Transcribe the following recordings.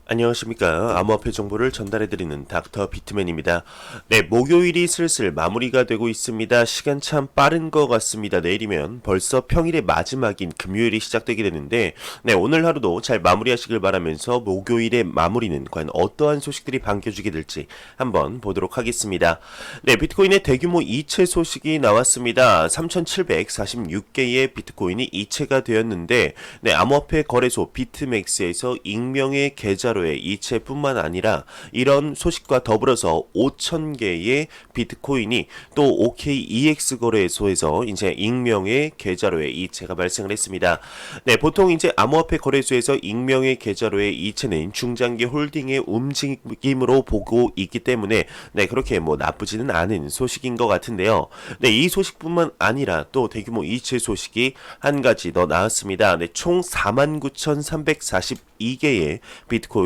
안녕하십니까. 암호화폐 정보를 전달해드리는 닥터 비트맨입니다. 네, 목요일이 슬슬 마무리가 되고 있습니다. 시간 참 빠른 것 같습니다. 내일이면 벌써 평일의 마지막인 금요일이 시작되게 되는데, 네, 오늘 하루도 잘 마무리하시길 바라면서 목요일의 마무리는 과연 어떠한 소식들이 반겨주게 될지 한번 보도록 하겠습니다. 네, 비트코인의 대규모 이체 소식이 나왔습니다. 3,746개의 비트코인이 이체가 되었는데, 네, 암호화폐 거래소 비트맥스에서 익명의 계좌로의 이체뿐만 아니라 이런 소식과 더불어서 5,000개의 비트코인이 또 OKEX 거래소에서 이제 익명의 계좌로의 이체가 발생을 했습니다. 네, 보통 이제 암호화폐 거래소에서 익명의 계좌로의 이체는 중장기 홀딩의 움직임으로 보고 있기 때문에 네, 그렇게 뭐 나쁘지는 않은 소식인 것 같은데요. 네, 이 소식뿐만 아니라 또 대규모 이체 소식이 한 가지 더 나왔습니다. 네, 총 49,342개의 비트코인의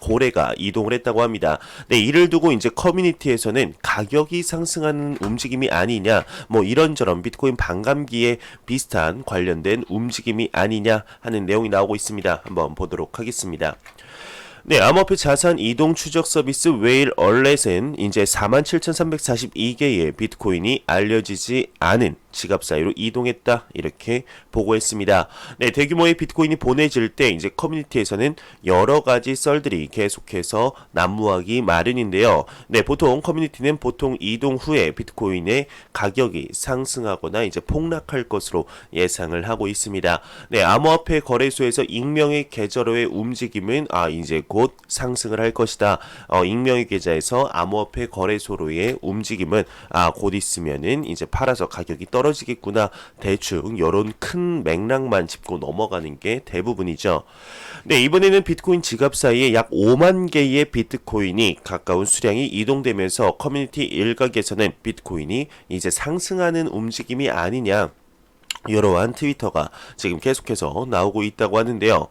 고래가 이동을 했다고 합니다. 네, 이를 두고 이제 커뮤니티에서는 가격이 상승하는 움직임이 아니냐, 뭐 이런저런 비트코인 반감기에 비슷한 관련된 움직임이 아니냐 하는 내용이 나오고 있습니다. 한번 보도록 하겠습니다. 네, 암호화폐 자산 이동 추적 서비스 웨일 얼렛은 이제 47,342개의 비트코인이 알려지지 않은 지갑 사이로 이동했다, 이렇게 보고했습니다. 네, 대규모의 비트코인이 보내질 때 이제 커뮤니티에서는 여러 가지 썰들이 계속해서 난무하기 마련인데요. 네, 보통 커뮤니티는 보통 이동 후에 비트코인의 가격이 상승하거나 이제 폭락할 것으로 예상을 하고 있습니다. 네, 암호화폐 거래소에서 익명의 계좌로의 움직임은 이제 곧 상승을 할 것이다. 익명의 계좌에서 암호화폐 거래소로의 움직임은 곧 있으면은 이제 팔아서 가격이 떨어지겠구나. 대충 이런 큰 맥락만 짚고 넘어가는 게 대부분이죠. 네, 이번에는 비트코인 지갑 사이에 약 5만 개의 비트코인이 가까운 수량이 이동되면서 커뮤니티 일각에서는 비트코인이 이제 상승하는 움직임이 아니냐, 이러한 트위터가 지금 계속해서 나오고 있다고 하는데요.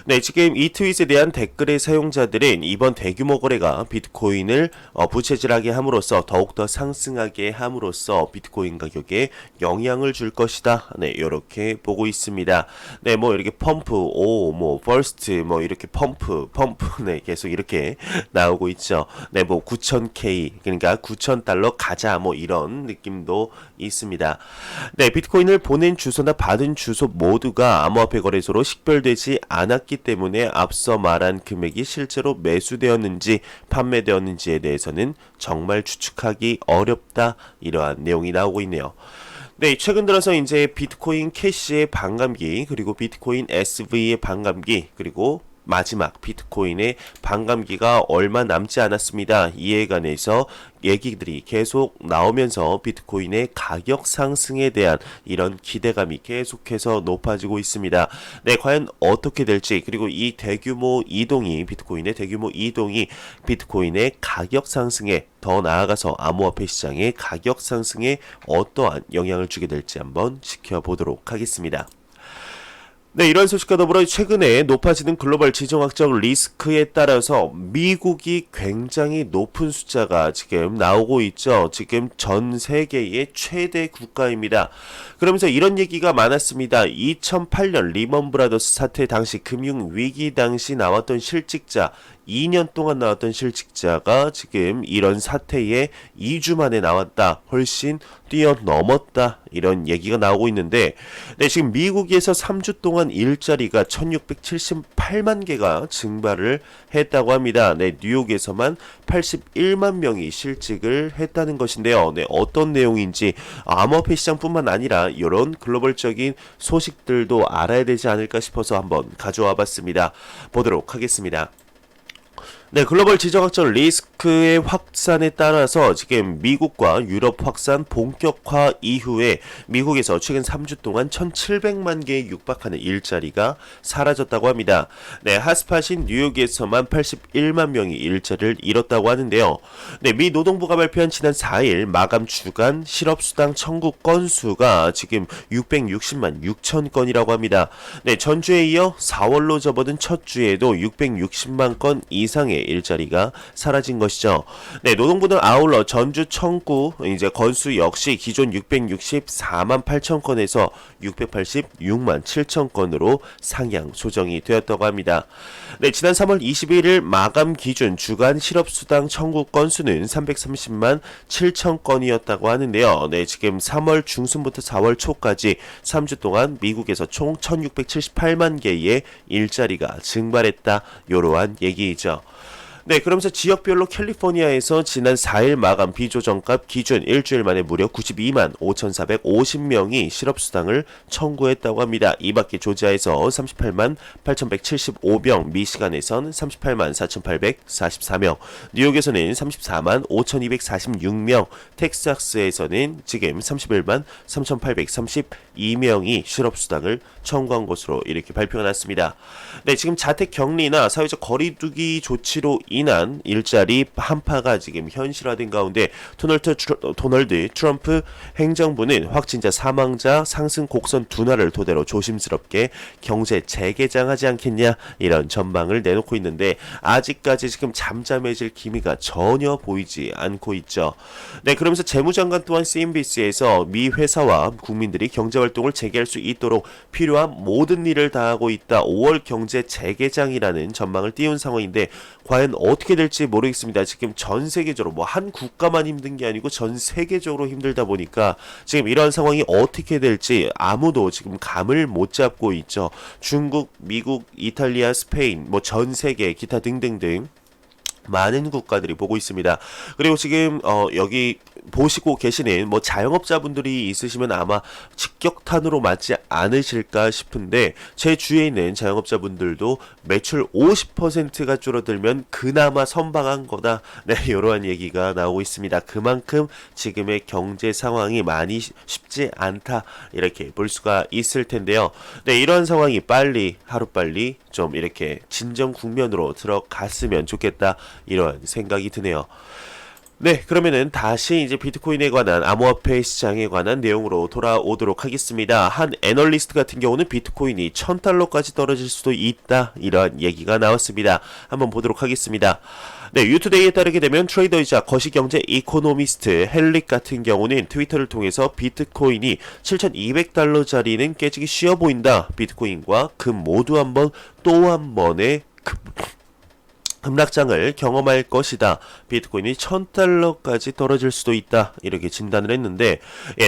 네, 지금 이 트윗에 대한 댓글의 사용자들은 이번 대규모 거래가 비트코인을 부채질하게 함으로써 더욱더 상승하게 함으로써 비트코인 가격에 영향을 줄 것이다. 네, 이렇게 보고 있습니다. 네, 뭐 이렇게 펌프, 퍼스트, 뭐 이렇게 펌프, 네, 계속 이렇게 나오고 있죠. 네, 뭐 9,000K, 그러니까 9,000달러 가자, 뭐 이런 느낌도 있습니다. 네, 비트코인을 보낸 주소나 받은 주소 모두가 암호화폐 거래소로 식별되지 않았기 때문에 앞서 말한 금액이 실제로 매수되었는지 판매되었는지에 대해서는 정말 추측하기 어렵다, 이러한 내용이 나오고 있네요. 네, 최근 들어서 이제 비트코인 캐시의 반감기, 그리고 비트코인 SV의 반감기, 그리고 마지막 비트코인의 반감기가 얼마 남지 않았습니다. 이에 관해서 얘기들이 계속 나오면서 비트코인의 가격 상승에 대한 이런 기대감이 계속해서 높아지고 있습니다. 네, 과연 어떻게 될지, 그리고 이 대규모 이동이, 비트코인의 대규모 이동이 비트코인의 가격 상승에, 더 나아가서 암호화폐 시장의 가격 상승에 어떠한 영향을 주게 될지 한번 지켜보도록 하겠습니다. 네, 이런 소식과 더불어 최근에 높아지는 글로벌 지정학적 리스크에 따라서 미국이 굉장히 높은 숫자가 지금 나오고 있죠. 지금 전 세계의 최대 국가입니다. 그러면서 이런 얘기가 많았습니다. 2008년 리먼 브라더스 사태 당시 금융위기 당시 나왔던 실직자, 2년 동안 나왔던 실직자가 지금 이런 사태에 2주 만에 나왔다, 훨씬 뛰어넘었다, 이런 얘기가 나오고 있는데, 네, 지금 미국에서 3주 동안 일자리가 1678만 개가 증발을 했다고 합니다. 네, 뉴욕에서만 81만 명이 실직을 했다는 것인데요. 네, 어떤 내용인지 암호화폐 시장뿐만 아니라 이런 글로벌적인 소식들도 알아야 되지 않을까 싶어서 한번 가져와 봤습니다. 보도록 하겠습니다. 네, 글로벌 지정학적 리스크의 확산에 따라서 지금 미국과 유럽 확산 본격화 이후에 미국에서 최근 3주 동안 1,700만 개에 육박하는 일자리가 사라졌다고 합니다. 네, 핫스팟인 뉴욕에서만 81만 명이 일자리를 잃었다고 하는데요. 네, 미 노동부가 발표한 지난 4일 마감 주간 실업수당 청구 건수가 지금 660만 6천 건이라고 합니다. 네, 전주에 이어 4월로 접어든 첫 주에도 660만 건 이상의 일자리가 사라진 것이죠. 네, 노동부는 아울러 전주 청구 이제 건수 역시 기존 664만 8천 건에서 686만 7천 건으로 상향 조정이 되었다고 합니다. 네, 지난 3월 21일 마감 기준 주간 실업수당 청구 건수는 330만 7천 건이었다고 하는데요. 네, 지금 3월 중순부터 4월 초까지 3주 동안 미국에서 총 1678만 개의 일자리가 증발했다. 이러한 얘기이죠. 네, 그러면서 지역별로 캘리포니아에서 지난 4일 마감 비조정값 기준 일주일 만에 무려 92만 5,450명이 실업수당을 청구했다고 합니다. 이 밖에 조지아에서 38만 8,175명, 미시간에선 38만 4,844명, 뉴욕에서는 34만 5,246명, 텍사스에서는 지금 31만 3,832명이 실업수당을 청구한 것으로 이렇게 발표가 났습니다. 네, 지금 자택 격리나 사회적 거리두기 조치로 인한 일자리 한파가 지금 현실화된 가운데 도널드 트럼프 행정부는 확진자 사망자 상승 곡선 둔화를 토대로 조심스럽게 경제 재개장하지 않겠냐 이런 전망을 내놓고 있는데 아직까지 지금 잠잠해질 기미가 전혀 보이지 않고 있죠. 네, 그러면서 재무장관 또한 CNBC에서 미 회사와 국민들이 경제활동을 재개할 수 있도록 필요한 모든 일을 다하고 있다. 5월 경제 재개장이라는 전망을 띄운 상황인데 과연 어떻게 될지 모르겠습니다. 지금 전 세계적으로 뭐 한 국가만 힘든 게 아니고 전 세계적으로 힘들다 보니까 지금 이런 상황이 어떻게 될지 아무도 지금 감을 못 잡고 있죠. 중국, 미국, 이탈리아, 스페인, 뭐 전 세계 기타 등등등 많은 국가들이 보고 있습니다. 그리고 지금 여기 보시고 계시는 뭐 자영업자분들이 있으시면 아마 직격탄으로 맞지 않으실까 싶은데 제 주위에 있는 자영업자분들도 매출 50%가 줄어들면 그나마 선방한 거다. 네, 이러한 얘기가 나오고 있습니다. 그만큼 지금의 경제 상황이 많이 쉽지 않다 이렇게 볼 수가 있을 텐데요. 네, 이런 상황이 빨리 하루빨리 좀 이렇게 진정 국면으로 들어갔으면 좋겠다 이런 생각이 드네요. 네, 그러면은 다시 이제 비트코인에 관한 암호화폐 시장에 관한 내용으로 돌아오도록 하겠습니다. 한 애널리스트 같은 경우는 비트코인이 1000달러까지 떨어질 수도 있다 이런 얘기가 나왔습니다. 한번 보도록 하겠습니다. 네, 유투데이에 따르게 되면 트레이더이자 거시경제 이코노미스트 헬릭 같은 경우는 트위터를 통해서 비트코인이 7200달러짜리는 깨지기 쉬워 보인다. 비트코인과 금 모두 또 한 번의 급락장을 경험할 것이다. 비트코인이 1000달러까지 떨어질 수도 있다. 이렇게 진단을 했는데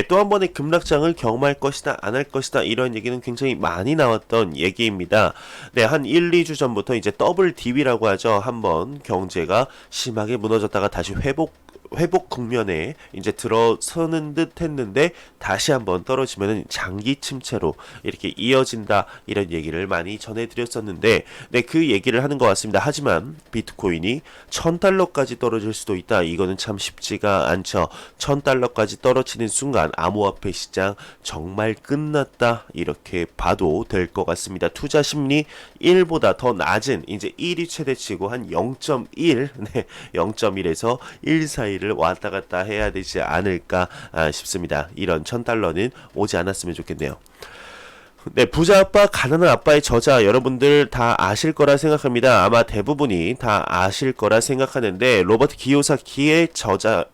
또 한 번의 급락장을 경험할 것이다. 안 할 것이다. 이런 얘기는 굉장히 많이 나왔던 얘기입니다. 네, 한 1, 2주 전부터 이제 더블 DB라고 하죠. 한번 경제가 심하게 무너졌다가 다시 회복 국면에 이제 들어서는 듯 했는데 다시 한번 떨어지면은 장기 침체로 이렇게 이어진다 이런 얘기를 많이 전해드렸었는데 네, 그 얘기를 하는 것 같습니다. 하지만 비트코인이 1000달러까지 떨어질 수도 있다. 이거는 참 쉽지가 않죠. 1000달러까지 떨어지는 순간 암호화폐 시장 정말 끝났다 이렇게 봐도 될 것 같습니다. 투자 심리 1보다 더 낮은 이제 1이 최대치고 한 0.1 네, 0.1에서 1 사이를 왔다 갔다 해야 되지 않을까 싶습니다. 이런 1000달러는 오지 않았으면 좋겠네요. 네, 부자 아빠, 가난한 아빠의 저자 여러분들 다 아실 거라 생각합니다. 아마 대부분이 다 아실 거라 생각하는데 로버트 기요사키의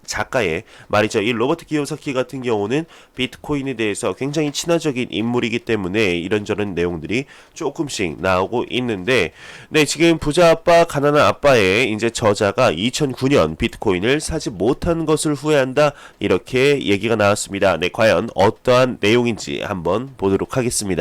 작가의 말이죠. 이 로버트 기요사키 같은 경우는 비트코인에 대해서 굉장히 친화적인 인물이기 때문에 이런저런 내용들이 조금씩 나오고 있는데 네, 지금 부자 아빠, 가난한 아빠의 이제 저자가 2009년 비트코인을 사지 못한 것을 후회한다 이렇게 얘기가 나왔습니다. 네, 과연 어떠한 내용인지 한번 보도록 하겠습니다.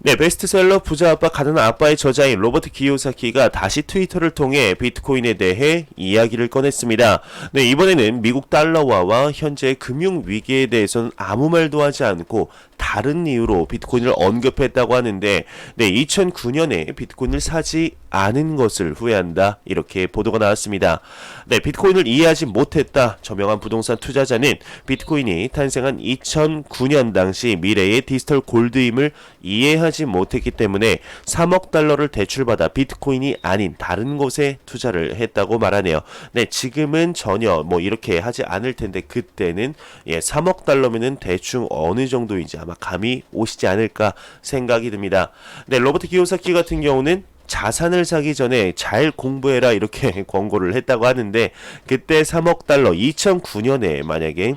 네, 베스트셀러 부자 아빠 가난한 아빠의 저자인 로버트 기요사키가 다시 트위터를 통해 비트코인에 대해 이야기를 꺼냈습니다. 네, 이번에는 미국 달러화와 현재 금융 위기에 대해서는 아무 말도 하지 않고 다른 이유로 비트코인을 언급했다고 하는데 네, 2009년에 비트코인을 사지 않은 것을 후회한다 이렇게 보도가 나왔습니다. 네, 비트코인을 이해하지 못했다. 저명한 부동산 투자자는 비트코인이 탄생한 2009년 당시 미래의 디지털 골드임을 이해하지 못했기 때문에 3억 달러를 대출받아 비트코인이 아닌 다른 곳에 투자를 했다고 말하네요. 네, 지금은 전혀 뭐 이렇게 하지 않을 텐데 그때는 3억 달러면은 대충 어느 정도인지 아마 감이 오시지 않을까 생각이 듭니다. 네, 로버트 기요사키 같은 경우는 자산을 사기 전에 잘 공부해라 이렇게 권고를 했다고 하는데 그때 3억 달러 2009년에 만약에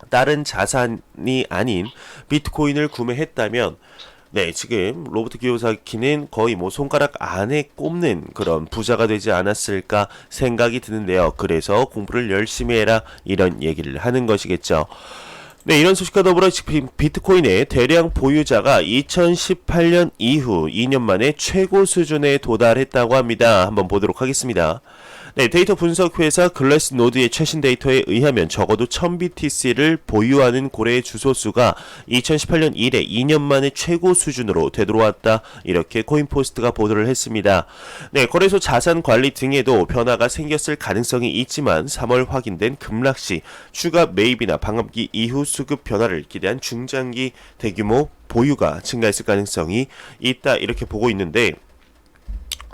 다른 자산이 아닌 비트코인을 구매했다면 네, 지금 로버트 기요사키는 거의 뭐 손가락 안에 꼽는 그런 부자가 되지 않았을까 생각이 드는데요. 그래서 공부를 열심히 해라 이런 얘기를 하는 것이겠죠. 네, 이런 소식과 더불어 지금 비트코인의 대량 보유자가 2018년 이후 2년 만에 최고 수준에 도달했다고 합니다. 한번 보도록 하겠습니다. 네, 데이터 분석 회사 글래스노드의 최신 데이터에 의하면 적어도 1000BTC를 보유하는 고래의 주소수가 2018년 이래 2년 만에 최고 수준으로 되돌아왔다. 이렇게 코인포스트가 보도를 했습니다. 네, 거래소 자산 관리 등에도 변화가 생겼을 가능성이 있지만 3월 확인된 급락시 추가 매입이나 반감기 이후 수급 변화를 기대한 중장기 대규모 보유가 증가했을 가능성이 있다. 이렇게 보고 있는데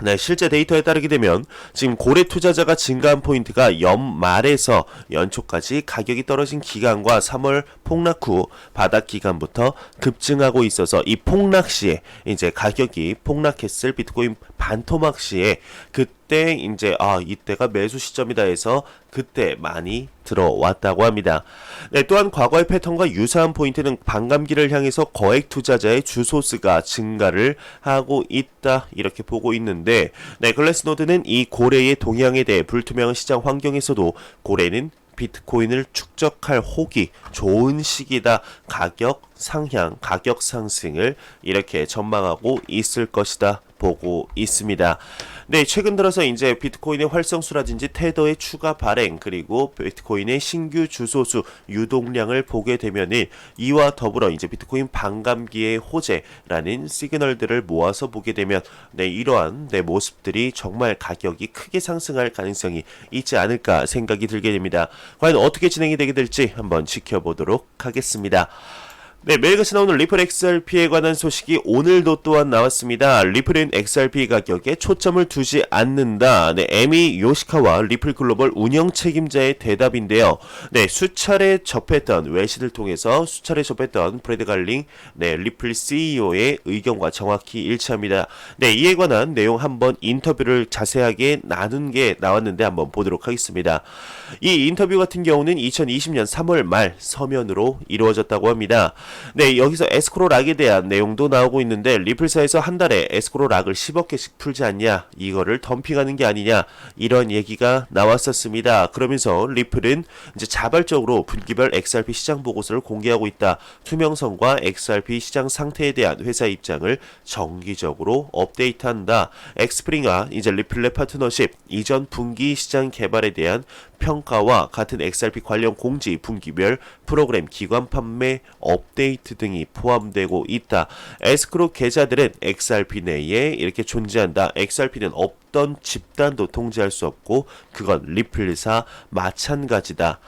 네, 실제 데이터에 따르게 되면 지금 고래 투자자가 증가한 포인트가 연말에서 연초까지 가격이 떨어진 기간과 3월 폭락 후 바닥 기간부터 급증하고 있어서 이 폭락 시에 이제 가격이 폭락했을 비트코인 반토막 시에 그때 이제 이때가 매수 시점이다 해서 그때 많이 들어왔다고 합니다. 네, 또한 과거의 패턴과 유사한 포인트는 반감기를 향해서 거액 투자자의 주소수가 증가를 하고 있다 이렇게 보고 있는데 네, 글래스노드는 이 고래의 동향에 대해 불투명한 시장 환경에서도 고래는 비트코인을 축적할 혹이 좋은 시기다. 가격 상향, 가격 상승을 이렇게 전망하고 있을 것이다. 보고 있습니다. 네, 최근 들어서 이제 비트코인의 활성수라든지 테더의 추가 발행 그리고 비트코인의 신규 주소수 유동량을 보게 되면은 이와 더불어 이제 비트코인 반감기의 호재라는 시그널들을 모아서 보게 되면 네, 이러한 모습들이 정말 가격이 크게 상승할 가능성이 있지 않을까 생각이 들게 됩니다. 과연 어떻게 진행이 되게 될지 한번 지켜보도록 하겠습니다. 네, 매일같이 나오는 리플 XRP에 관한 소식이 오늘도 또한 나왔습니다. 리플은 XRP 가격에 초점을 두지 않는다. 네, 에미 요시카와 리플 글로벌 운영 책임자의 대답인데요. 네, 수차례 접했던 외신을 통해서 수차례 접했던 브래드 갈링, 네, 리플 CEO의 의견과 정확히 일치합니다. 네, 이에 관한 내용 한번 인터뷰를 자세하게 나눈 게 나왔는데 한번 보도록 하겠습니다. 이 인터뷰 같은 경우는 2020년 3월 말 서면으로 이루어졌다고 합니다. 네, 여기서 에스크로 락에 대한 내용도 나오고 있는데 리플사에서 한 달에 에스크로 락을 10억 개씩 풀지 않냐, 이거를 덤핑하는 게 아니냐, 이런 얘기가 나왔었습니다. 그러면서 리플은 이제 자발적으로 분기별 XRP 시장 보고서를 공개하고 있다. 투명성과 XRP 시장 상태에 대한 회사 입장을 정기적으로 업데이트한다. 엑스프링과 이제 리플랩 파트너십 이전 분기 시장 개발에 대한 평가와 같은 XRP 관련 공지, 분기별 프로그램, 기관 판매, 업데이트 등이 포함되고 있다. 에스크로 계좌들은 XRP 내에 이렇게 존재한다. XRP는 없던 집단도 통제할 수 없고 그건 리플사 마찬가지다.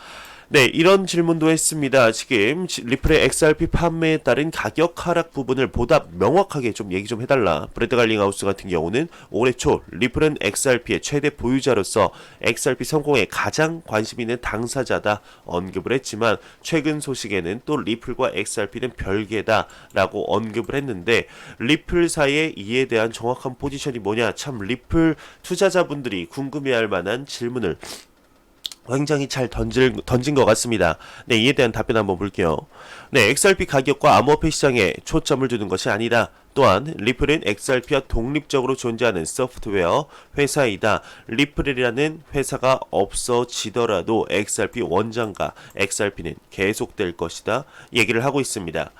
네, 이런 질문도 했습니다. 지금 리플의 XRP 판매에 따른 가격 하락 부분을 보다 명확하게 좀 얘기 좀 해달라. 브래드 갈링하우스 같은 경우는 올해 초 리플은 XRP의 최대 보유자로서 XRP 성공에 가장 관심 있는 당사자다 언급을 했지만 최근 소식에는 또 리플과 XRP는 별개다 라고 언급을 했는데 리플사의 이에 대한 정확한 포지션이 뭐냐, 참 리플 투자자분들이 궁금해할 만한 질문을 굉장히 잘 던진 것 같습니다. 네, 이에 대한 답변 한번 볼게요. 네, XRP 가격과 암호화폐 시장에 초점을 두는 것이 아니다. 또한 리플은 XRP와 독립적으로 존재하는 소프트웨어 회사이다. 리플이라는 회사가 없어지더라도 XRP 원장과 XRP는 계속될 것이다. 얘기를 하고 있습니다.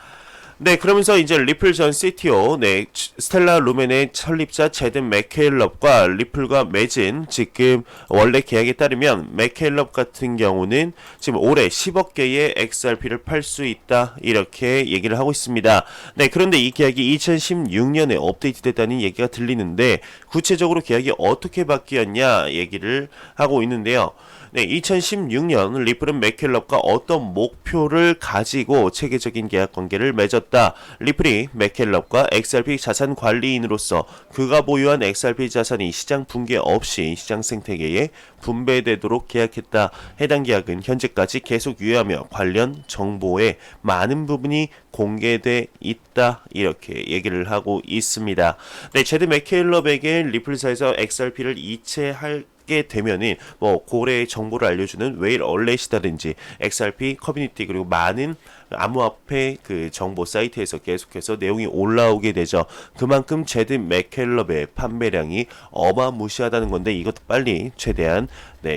네, 그러면서 이제 리플 전 CTO, 네, 스텔라 루멘의 설립자 제든 맥케일럽과 리플과 맺은 지금 원래 계약에 따르면 맥케일럽 같은 경우는 지금 올해 10억 개의 XRP를 팔 수 있다 이렇게 얘기를 하고 있습니다. 네, 그런데 이 계약이 2016년에 업데이트됐다는 얘기가 들리는데 구체적으로 계약이 어떻게 바뀌었냐 얘기를 하고 있는데요. 네, 2016년 리플은 맥켈럽과 어떤 목표를 가지고 체계적인 계약 관계를 맺었다. 리플이 맥켈럽과 XRP 자산 관리인으로서 그가 보유한 XRP 자산이 시장 붕괴 없이 시장 생태계에 분배되도록 계약했다. 해당 계약은 현재까지 계속 유효하며 관련 정보의 많은 부분이 공개돼 있다. 이렇게 얘기를 하고 있습니다. 네, 제드 맥켈럽에게 리플사에서 XRP를 이체할 게 되면은 뭐 고래의 정보를 알려주는 웨일 얼렛이라든지 XRP 커뮤니티 그리고 많은 암호화폐 그 정보 사이트에서 계속해서 내용이 올라오게 되죠. 그만큼 제드 맥켈럽의 판매량이 어마무시하다는 건데 이것도 빨리 최대한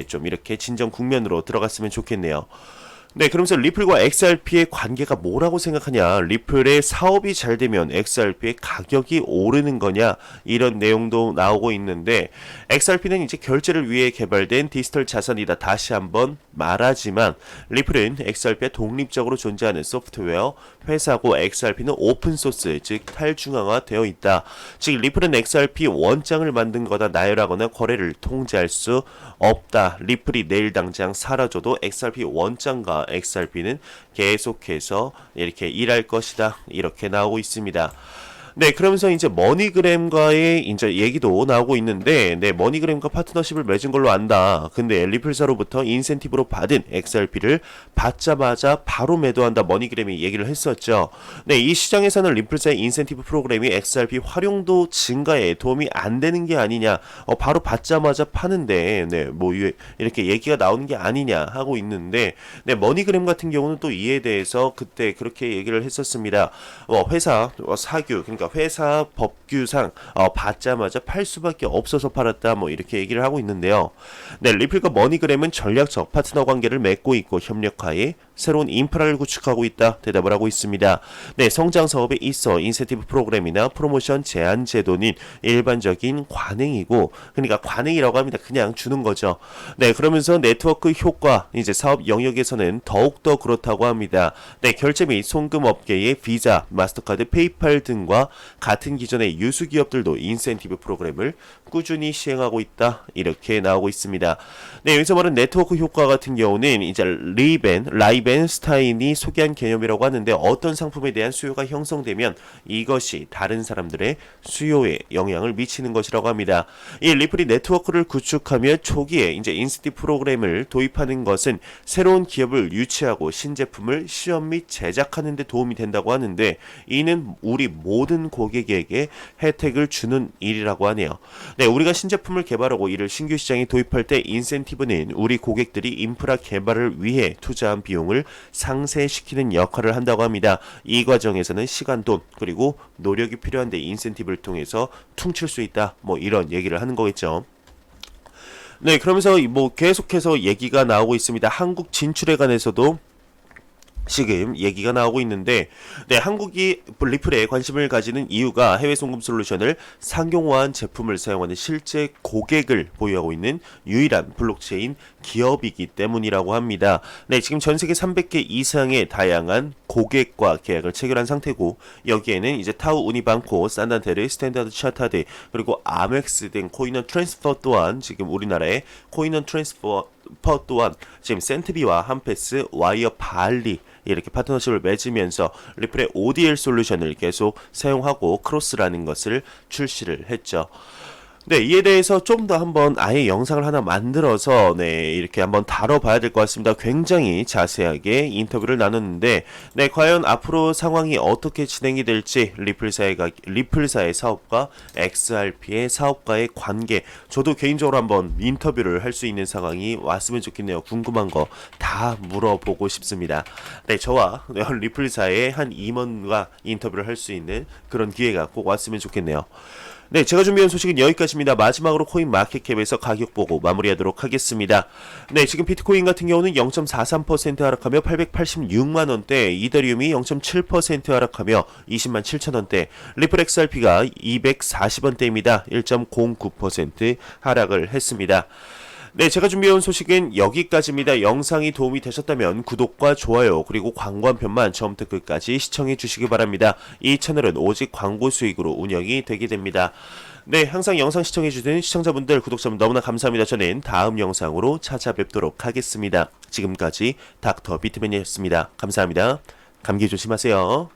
좀 이렇게 진정 국면으로 들어갔으면 좋겠네요. 네, 그러면서 리플과 XRP의 관계가 뭐라고 생각하냐? 리플의 사업이 잘 되면 XRP의 가격이 오르는 거냐? 이런 내용도 나오고 있는데 XRP는 이제 결제를 위해 개발된 디지털 자산이다. 다시 한번 말하지만 리플은 XRP와 독립적으로 존재하는 소프트웨어 회사고 XRP는 오픈소스, 즉 탈중앙화 되어 있다. 즉 리플은 XRP 원장을 만든 거다. 나열하거나 거래를 통제할 수 없다. 리플이 내일 당장 사라져도 XRP 원장과 XRP는 계속해서 이렇게 일할 것이다. 이렇게 나오고 있습니다. 네, 그러면서 이제 머니그램과의 이제 얘기도 나오고 있는데, 네, 머니그램과 파트너십을 맺은 걸로 안다. 근데 리플사로부터 인센티브로 받은 XRP를 받자마자 바로 매도한다. 머니그램이 얘기를 했었죠. 네, 이 시장에서는 리플사의 인센티브 프로그램이 XRP 활용도 증가에 도움이 안 되는 게 아니냐. 바로 받자마자 파는데, 네, 뭐 이렇게 얘기가 나오는 게 아니냐 하고 있는데, 네, 머니그램 같은 경우는 또 이에 대해서 그때 그렇게 얘기를 했었습니다. 회사 사규, 그러니까 회사 법규상 받자마자 팔 수밖에 없어서 팔았다. 뭐 이렇게 얘기를 하고 있는데요. 네, 리플과 머니그램은 전략적 파트너 관계를 맺고 있고 협력하에 새로운 인프라를 구축하고 있다. 대답을 하고 있습니다. 네, 성장 사업에 있어 인센티브 프로그램이나 프로모션 제한 제도는 일반적인 관행이고, 그러니까 관행이라고 합니다. 그냥 주는 거죠. 네, 그러면서 네트워크 효과, 이제 사업 영역에서는 더욱더 그렇다고 합니다. 네, 결제 및 송금 업계의 비자, 마스터카드, 페이팔 등과 같은 기존의 유수 기업들도 인센티브 프로그램을 꾸준히 시행하고 있다. 이렇게 나오고 있습니다. 네, 여기서 말하는 네트워크 효과 같은 경우는 이제 라이벤스타인이 소개한 개념이라고 하는데, 어떤 상품에 대한 수요가 형성되면 이것이 다른 사람들의 수요에 영향을 미치는 것이라고 합니다. 이 리플이 네트워크를 구축하며 초기에 이제 인센티브 프로그램을 도입하는 것은 새로운 기업을 유치하고 신제품을 시험 및 제작하는 데 도움이 된다고 하는데, 이는 우리 모든 고객에게 혜택을 주는 일이라고 하네요. 네, 우리가 신제품을 개발하고 이를 신규 시장에 도입할 때 인센티브는 우리 고객들이 인프라 개발을 위해 투자한 비용을 상쇄시키는 역할을 한다고 합니다. 이 과정에서는 시간, 돈, 그리고 노력이 필요한데 인센티브를 통해서 퉁칠 수 있다. 뭐 이런 얘기를 하는 거겠죠. 네, 그러면서 뭐 계속해서 얘기가 나오고 있습니다. 한국 진출에 관해서도 지금 얘기가 나오고 있는데, 네, 한국이 리플에 관심을 가지는 이유가 해외 송금 솔루션을 상용화한 제품을 사용하는 실제 고객을 보유하고 있는 유일한 블록체인 기업이기 때문이라고 합니다. 네, 지금 전 세계 300개 이상의 다양한 고객과 계약을 체결한 상태고, 여기에는 이제 타우, 우니방코, 산단테르, 스탠다드 차타드, 그리고 아멕스 등 코인원 트랜스퍼 또한 지금 우리나라의 코인원 트랜스퍼 또한 지금 센트비와 한패스, 와이어 발리 이렇게 파트너십을 맺으면서 리플의 ODL 솔루션을 계속 사용하고 크로스라는 것을 출시를 했죠. 네, 이에 대해서 좀 더 한번 아예 영상을 하나 만들어서 네, 이렇게 한번 다뤄봐야 될 것 같습니다. 굉장히 자세하게 인터뷰를 나눴는데, 네, 과연 앞으로 상황이 어떻게 진행이 될지, 리플사의 사업과 XRP의 사업과의 관계, 저도 개인적으로 한번 인터뷰를 할 수 있는 상황이 왔으면 좋겠네요. 궁금한 거 다 물어보고 싶습니다. 네, 저와 리플사의 한 임원과 인터뷰를 할 수 있는 그런 기회가 꼭 왔으면 좋겠네요. 네, 제가 준비한 소식은 여기까지입니다. 마지막으로 코인 마켓캡에서 가격 보고 마무리하도록 하겠습니다. 네, 지금 비트코인 같은 경우는 0.43% 하락하며 886만원대, 이더리움이 0.7% 하락하며 20만 7천원대, 리플 XRP가 240원대입니다. 1.09% 하락을 했습니다. 네, 제가 준비해온 소식은 여기까지입니다. 영상이 도움이 되셨다면 구독과 좋아요 그리고 광고 한 편만 처음부터 끝까지 시청해 주시기 바랍니다. 이 채널은 오직 광고 수익으로 운영이 되게 됩니다. 네, 항상 영상 시청해주는 시청자분들, 구독자분 너무나 감사합니다. 저는 다음 영상으로 찾아뵙도록 하겠습니다. 지금까지 닥터 비트맨이었습니다. 감사합니다. 감기 조심하세요.